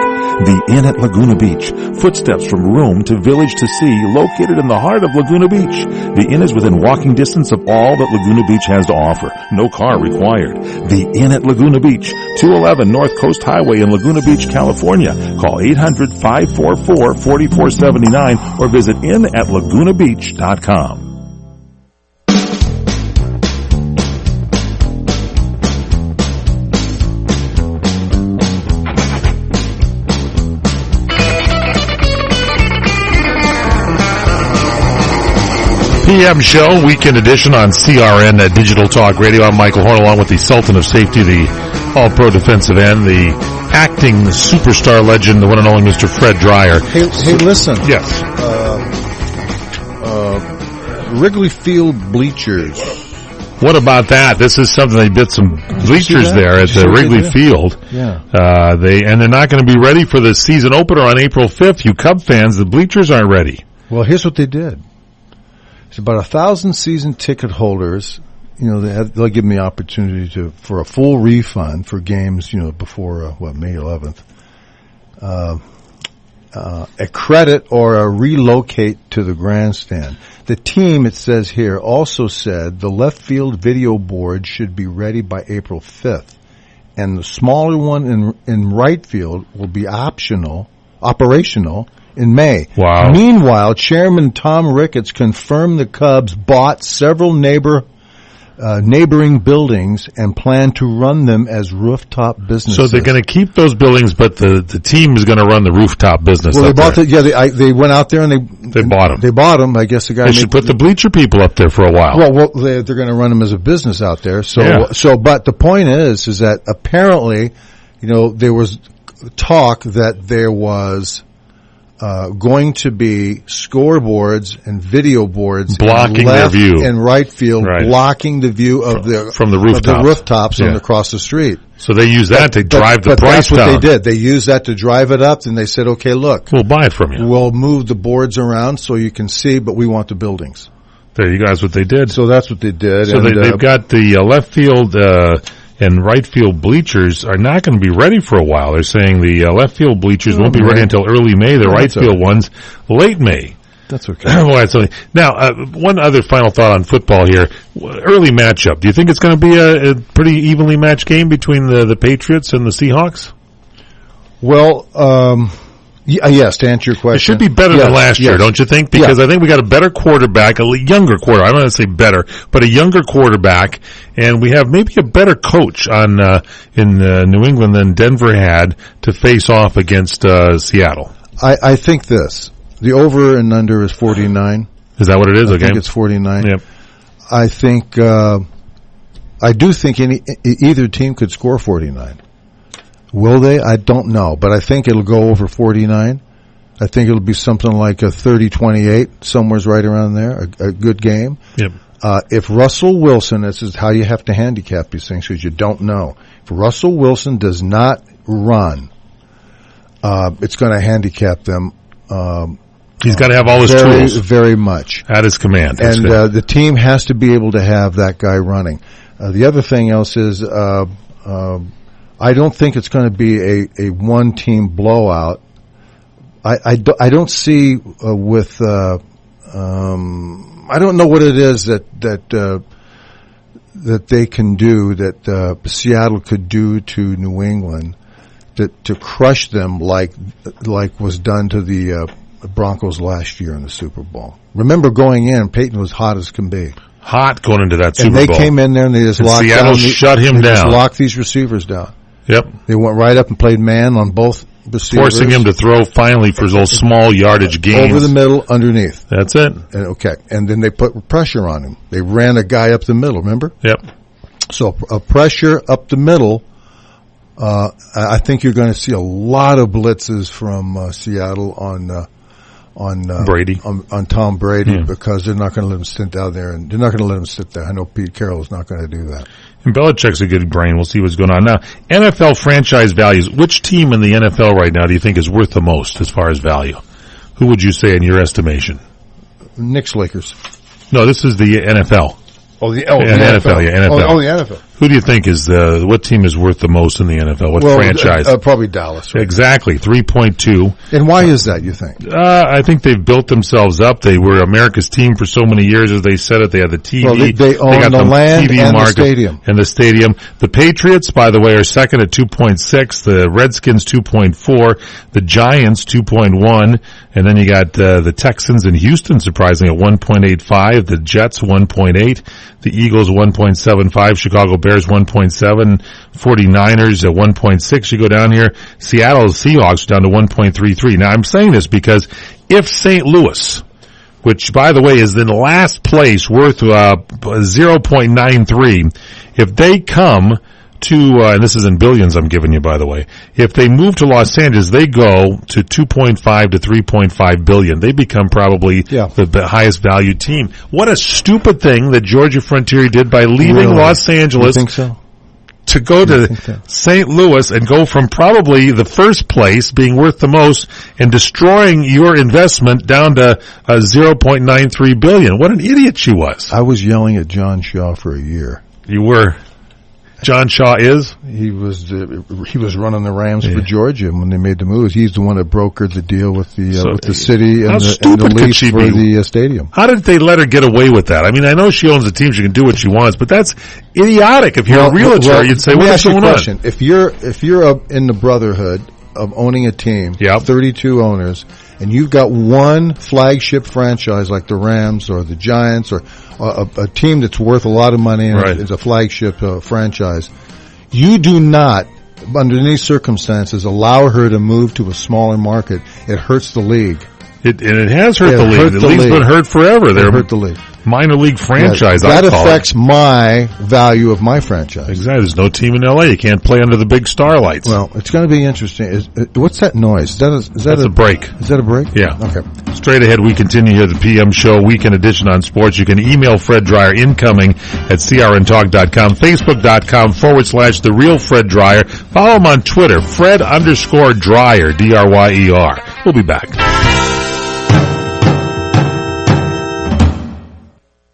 The Inn at Laguna Beach, footsteps from room to village to sea, located in the heart of Laguna Beach. The Inn is within walking distance of all that Laguna Beach has to offer. No car required. The Inn at Laguna Beach, 211 North Coast Highway in Laguna Beach, California. Call 800-544-4479 or visit inatlagunabeach.com. PM show, weekend edition on CRN Digital Talk Radio. I'm Michael Horn, along with the Sultan of Safety, the all-pro defensive end, the acting superstar legend, the one and only Mr. Fred Dryer. Hey, listen. Yes. Wrigley Field bleachers. What about that? This is something they did some bleachers there at the Wrigley Field. Yeah. They're not going to be ready for the season opener on April 5th. You Cub fans, the bleachers aren't ready. Well, here's what they did. It's about 1,000 season ticket holders. They'll give them the opportunity for a full refund for games, before, May 11th. A credit or a relocate to the grandstand. The team, it says here, also said the left field video board should be ready by April 5th. And the smaller one in right field will be optional operational in May. Wow. Meanwhile, Chairman Tom Ricketts confirmed the Cubs bought several neighboring buildings and plan to run them as rooftop businesses. So they're going to keep those buildings, but the team is going to run the rooftop business. Well, they bought they went out there and they bought them. They bought them. I guess the guy should put the bleacher people up there for a while. Well, they're going to run them as a business out there. But the point is that apparently, there was talk that there was going to be scoreboards and video boards blocking their view and right field, blocking the view of from the rooftops across the street. So they use that to drive the price down. That's what they did. They used that to drive it up, and they said, "Okay, look, we'll buy it from you. We'll move the boards around so you can see, but we want the buildings." There you guys, what they did. So that's what they did. So they've got the left field and right field bleachers are not going to be ready for a while. They're saying the left field bleachers won't be ready until early May. The right field ones, late May. That's okay. Now, one other final thought on football here. Early matchup. Do you think it's going to be a pretty evenly matched game between the Patriots and the Seahawks? Well, yes, to answer your question. It should be better than last year, don't you think? Because I think we got a better quarterback, a younger quarterback. I don't want to say better, but a younger quarterback, and we have maybe a better coach in New England than Denver had to face off against Seattle. I think this. The over and under is 49. Is that what it is? I think it's 49. Yep. I think I do think either team could score 49. Will they? I don't know, but I think it'll go over 49. I think it'll be something like a 30-28, somewhere's right around there, a good game. Yep. If Russell Wilson, this is how you have to handicap these things because you don't know. If Russell Wilson does not run, it's going to handicap them. He's got to have all his tools. Very much. At his command. And the team has to be able to have that guy running. The other thing else is I don't think it's going to be a one-team blowout. I don't see with I don't know what it is that they can do that Seattle could do to New England to crush them like was done to the Broncos last year in the Super Bowl. Remember going in, Peyton was hot as can be. Hot going into that Super Bowl. And they came in there and they just locked Seattle shut him down. Just locked these receivers down. Yep. They went right up and played man on both receivers. Forcing him to throw finally for those small yardage gains. Over the middle, underneath. That's it. And then they put pressure on him. They ran a guy up the middle, remember? Yep. So a pressure up the middle, I think you're going to see a lot of blitzes from Seattle on Brady, on Tom Brady, because they're not going to let him sit down there, and they're not going to let him sit there. I know Pete Carroll is not going to do that. And Belichick's a good brain. We'll see what's going on now. NFL franchise values. Which team in the NFL right now do you think is worth the most as far as value? Who would you say in your estimation? Knicks, Lakers. No, this is the NFL. Oh, the NFL. Yeah, NFL. Oh, the NFL. Who do you think is what team is worth the most in the NFL? What franchise? Probably Dallas. Right? Exactly, 3.2. And why is that, you think? I think they've built themselves up. They were America's team for so many years, as they said it. They had the TV. Well, they own got the land TV and market the stadium. And the stadium. The Patriots, by the way, are second at 2.6. The Redskins, 2.4. The Giants, 2.1. And then you got the Texans in Houston, surprisingly, at 1.85. The Jets, 1.8. The Eagles, 1.75. Chicago Bears, 1.7. 49ers at 1.6. You go down here. Seattle Seahawks are down to 1.33. Now, I'm saying this because if St. Louis, which, by the way, is in last place, worth 0.93, if they come to, and this is in billions I'm giving you, by the way, if they move to Los Angeles, they go to 2.5 to 3.5 billion. They become probably the highest valued team. What a stupid thing that Georgia Frontier did by leaving Los Angeles. You think so? To go to St. Louis and go from probably the first place being worth the most and destroying your investment down to 0.93 billion. What an idiot she was. I was yelling at John Shaw for a year. You were. John Shaw is? He was running the Rams for Georgia when they made the moves. He's the one that brokered the deal with the city and the lease for the stadium. How did they let her get away with that? I mean, I know she owns the team; she can do what she wants, but that's idiotic. If you're a realtor, you'd say, "What's going on?" If you're in the brotherhood of owning a team, 32 owners, and you've got one flagship franchise like the Rams or the Giants or a team that's worth a lot of money and is a flagship franchise, you do not, under any circumstances, allow her to move to a smaller market. It hurts the league. It has hurt the league. The league's been hurt forever. It hurt the league. Minor league franchise. That affects my value of my franchise. Exactly. There's no team in LA. You can't play under the big starlights. Well, it's going to be interesting. What's that noise? That's a break. Is that a break? Yeah. Okay. Straight ahead, we continue here, the PM Show, Weekend Edition on Sports. You can email Fred Dreyer incoming at crntalk.com, facebook.com/The Real Fred Dreyer. Follow him on Twitter, Fred_Dreyer, Dryer. We'll be back.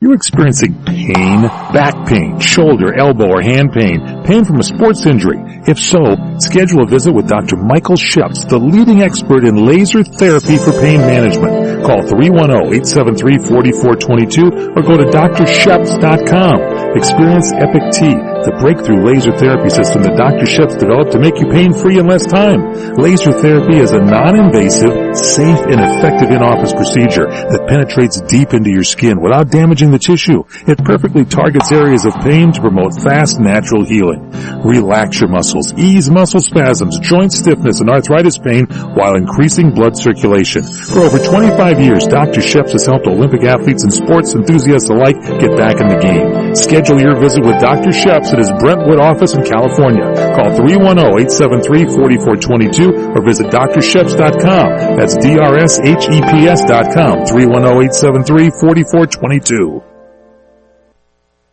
You're experiencing pain, back pain, shoulder, elbow, or hand pain from a sports injury. If so, schedule a visit with Dr. Michael Sheps, the leading expert in laser therapy for pain management. Call 310-873-4422 or go to drsheps.com. Experience Epic T, the breakthrough laser therapy system that Dr. Sheps developed to make you pain-free in less time. Laser therapy is a non-invasive, safe, and effective in-office procedure that penetrates deep into your skin without damaging the tissue. It perfectly targets areas of pain to promote fast, natural healing. Relax your muscles, ease muscle spasms, joint stiffness, and arthritis pain while increasing blood circulation. For over 25 years, Dr. Sheps has helped Olympic athletes and sports enthusiasts alike get back in the game. Schedule your visit with Dr. Sheps at his Brentwood office in California. Call 310-873-4422 or visit drsheps.com. That's DRSHEPS.com. 310-873-4422.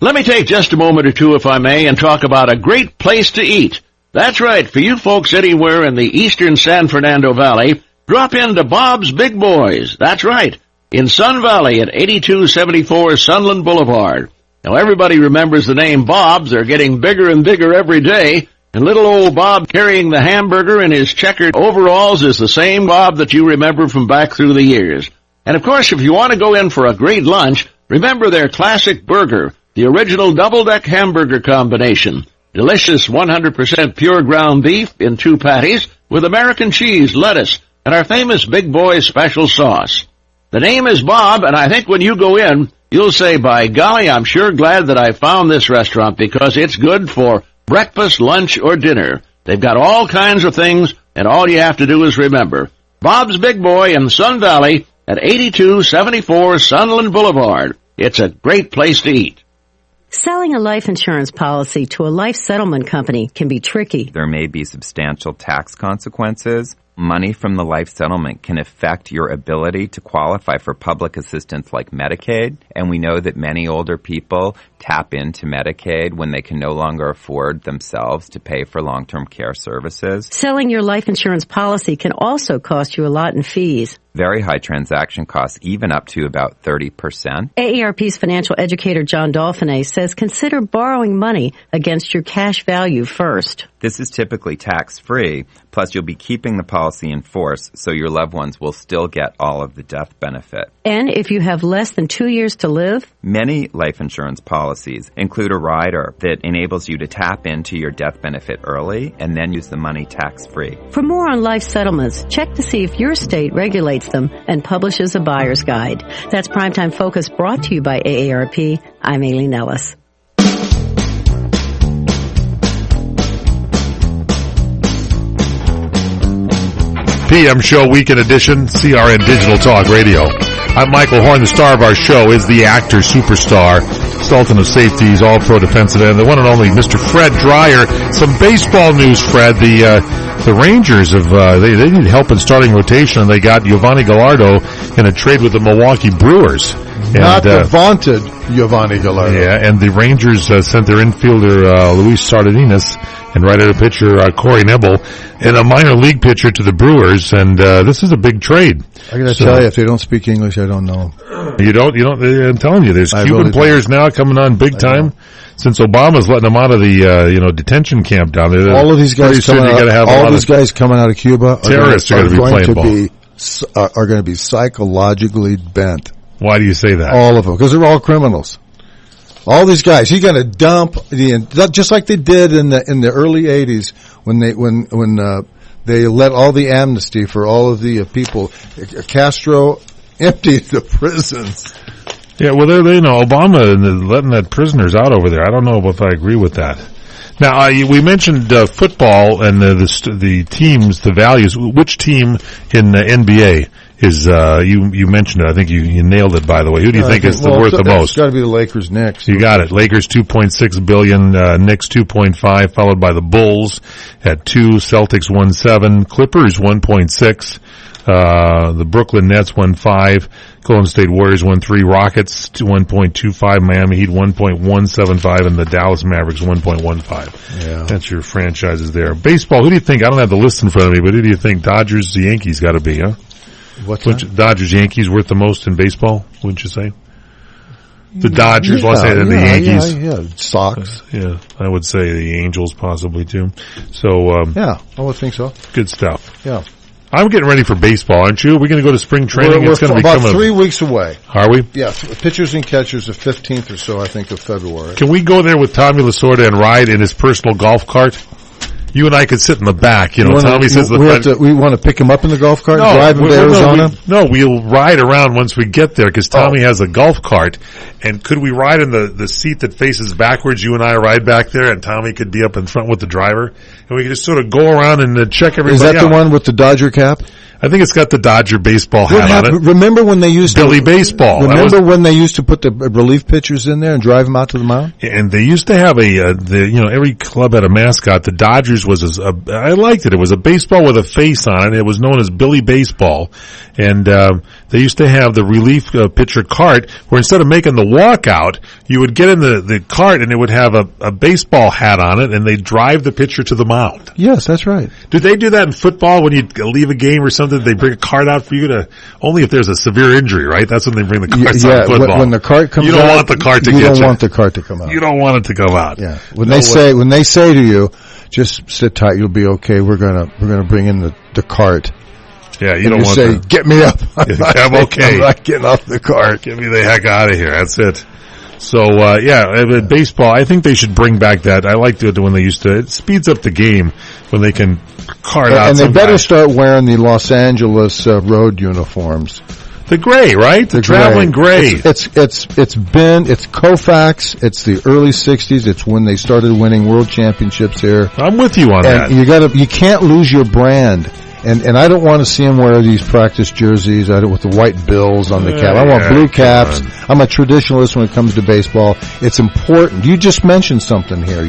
Let me take just a moment or two, if I may, and talk about a great place to eat. That's right, for you folks anywhere in the eastern San Fernando Valley, drop into Bob's Big Boys. That's right, in Sun Valley at 8274 Sunland Boulevard. Now, everybody remembers the name Bob's. They're getting bigger and bigger every day, and little old Bob carrying the hamburger in his checkered overalls is the same Bob that you remember from back through the years. And, of course, if you want to go in for a great lunch, remember their classic burger, the original double-deck hamburger combination. Delicious 100% pure ground beef in 2 patties with American cheese, lettuce, and our famous Big Boy special sauce. The name is Bob, and I think when you go in, you'll say, by golly, I'm sure glad that I found this restaurant because it's good for breakfast, lunch, or dinner. They've got all kinds of things, and all you have to do is remember, Bob's Big Boy in Sun Valley at 8274 Sunland Boulevard. It's a great place to eat. Selling a life insurance policy to a life settlement company can be tricky. There may be substantial tax consequences. Money from the life settlement can affect your ability to qualify for public assistance like Medicaid, and we know that many older people tap into Medicaid when they can no longer afford themselves to pay for long-term care services. Selling your life insurance policy can also cost you a lot in fees. Very high transaction costs, even up to about 30%. AARP's financial educator John Dolphinet says consider borrowing money against your cash value first. This is typically tax-free, plus you'll be keeping the policy in force, so your loved ones will still get all of the death benefit. And if you have less than 2 years to live? Many life insurance policies include a rider that enables you to tap into your death benefit early and then use the money tax-free. For more on life settlements, check to see if your state regulates them and publishes a buyer's guide. That's Primetime Focus, brought to you by AARP. I'm Aileen Ellis. PM Show Weekend Edition, CRN Digital Talk Radio. I'm Michael Horn. The star of our show is the actor, superstar, Sultan of Safeties, all-pro defensive end, the one and only Mr. Fred Dreyer. Some baseball news, Fred. The Rangers they need help in starting rotation, and they got Giovanni Gallardo in a trade with the Milwaukee Brewers. Not the vaunted Giovanni Gallardo. Yeah, and the Rangers sent their infielder Luis Sardinas and right-handed pitcher Corey Knebel and a minor league pitcher to the Brewers, and this is a big trade. I gotta tell you, if they don't speak English, I don't know. You don't. I'm telling you, there's Cuban players now coming on big time. Since Obama's letting them out of the detention camp down there. All of these guys coming out. All these guys coming out of Cuba. Terrorists are going to be are going to be psychologically bent. Why do you say that? All of them, because they're all criminals. All these guys, he's going to dump just like they did in the early '80s when They let all the amnesty for all of the people. Castro emptied the prisons. Yeah, well, Obama letting that prisoners out over there. I don't know if I agree with that. Now, we mentioned football and the teams, the values. Which team in the NBA is you mentioned it? I think you nailed it. By the way, who do you think is worth the most? It's got to be the Lakers next. You got it. Lakers $2.6 billion, Knicks $2.5, followed by the Bulls at $2, Celtics $1.7, Clippers $1.6. The Brooklyn Nets 1.5, Golden State Warriors 1.3, Rockets 1.25, Miami Heat 1.175, and the Dallas Mavericks 1.15. Yeah. That's your franchises there. Baseball, who do you think? I don't have the list in front of me, but who do you think? Dodgers, the Yankees got to be, huh? What's that? Dodgers, Yankees worth the most in baseball, wouldn't you say? The Dodgers, let's say, and the Yankees. Yeah, Sox. Yeah, I would say the Angels possibly too. So, yeah, I would think so. Good stuff. Yeah. I'm getting ready for baseball, aren't you? We're going to go to spring training. We're it's going to be about 3 weeks away. Are we? Yes. Pitchers and catchers the 15th or so, I think, of February. Can we go there with Tommy Lasorda and ride in his personal golf cart? You and I could sit in the back. Tommy says we want to pick him up in the golf cart and drive him to Arizona? We'll ride around once we get there because Tommy has a golf cart. And could we ride in the seat that faces backwards? You and I ride back there, and Tommy could be up in front with the driver. And we could just sort of go around and check everybody out. Is that the one with the Dodger cap? I think it's got the Dodger baseball hat on it. Remember when they used Billy Baseball? Remember when they used to put the relief pitchers in there and drive them out to the mound? And they used to have every club had a mascot. The Dodgers was I liked it. It was a baseball with a face on it. It was known as Billy Baseball. And they used to have the relief pitcher cart where instead of making the walkout, you would get in the cart and it would have a baseball hat on it and they'd drive the pitcher to the mound. Yes, that's right. Did they do that in football when you leave a game or something? They bring a cart out for you only if there's a severe injury, right? That's when they bring the carts out in football. When the cart comes out. You don't want the cart to get you. You don't want the cart to come out. You don't want it to go out. Yeah. When they say to you, just sit tight, you'll be okay. We're gonna bring in the cart. Yeah, you and don't you want say, get me up. I'm okay. I'm not getting off the cart. Get me the heck out of here. That's it. So, baseball, I think they should bring back that. I liked it when they used to. It speeds up the game when they can cart out. And they better start wearing the Los Angeles road uniforms. The gray, right? The traveling gray. It's Koufax. It's the early 60s. It's when they started winning world championships here. I'm with you on that. You can't lose your brand. And I don't want to see him wear these practice jerseys with the white bills on the cap. I want blue caps. I'm a traditionalist when it comes to baseball. It's important. You just mentioned something here,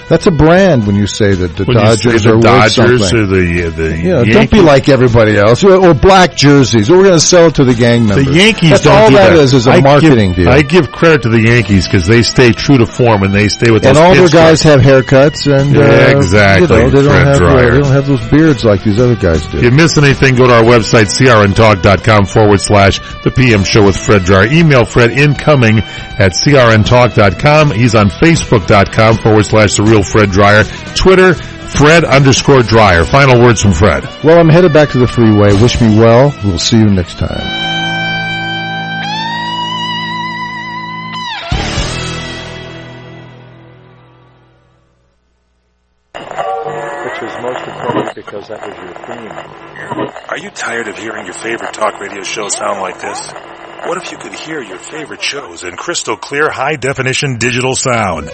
that's a brand when you say that the Dodgers are worth something. Or the don't be like everybody else. Or black jerseys. Or we're going to sell it to the gang members. The Yankees that's don't all do that is a marketing deal. I give credit to the Yankees because they stay true to form and they stay with those. And all their guys have haircuts and exactly. They don't have those beards like these other guys do. If you miss anything, go to our website, crntalk.com/The PM Show with Fred Dryer. Email Fred incoming at crntalk.com. He's on Facebook.com/The Real Fred Dryer. Twitter, Fred_Dryer. Final words from Fred. Well, I'm headed back to the freeway. Wish me well. We'll see you next time. Because that was your theme. Are you tired of hearing your favorite talk radio show sound like this? What if you could hear your favorite shows in crystal clear, high-definition digital sound?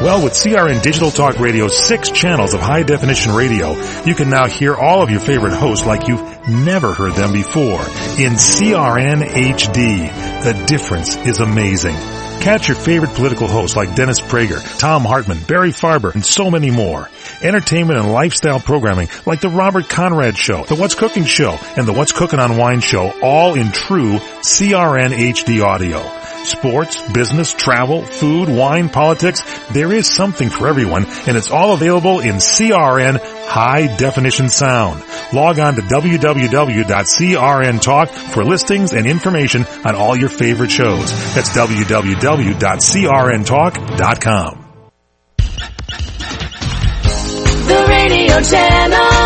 Well, with CRN Digital Talk Radio's 6 channels of high-definition radio, you can now hear all of your favorite hosts like you've never heard them before in CRN HD. The difference is amazing. Catch your favorite political hosts like Dennis Prager, Tom Hartman, Barry Farber, and so many more. Entertainment and lifestyle programming like The Robert Conrad Show, The What's Cooking Show, and The What's Cooking on Wine Show, all in true CRN HD audio. Sports, business, travel, food, wine, politics, there is something for everyone, and it's all available in CRN High Definition Sound. Log on to www.CRN Talk for listings and information on all your favorite shows. That's www.crntalk.com. The radio channel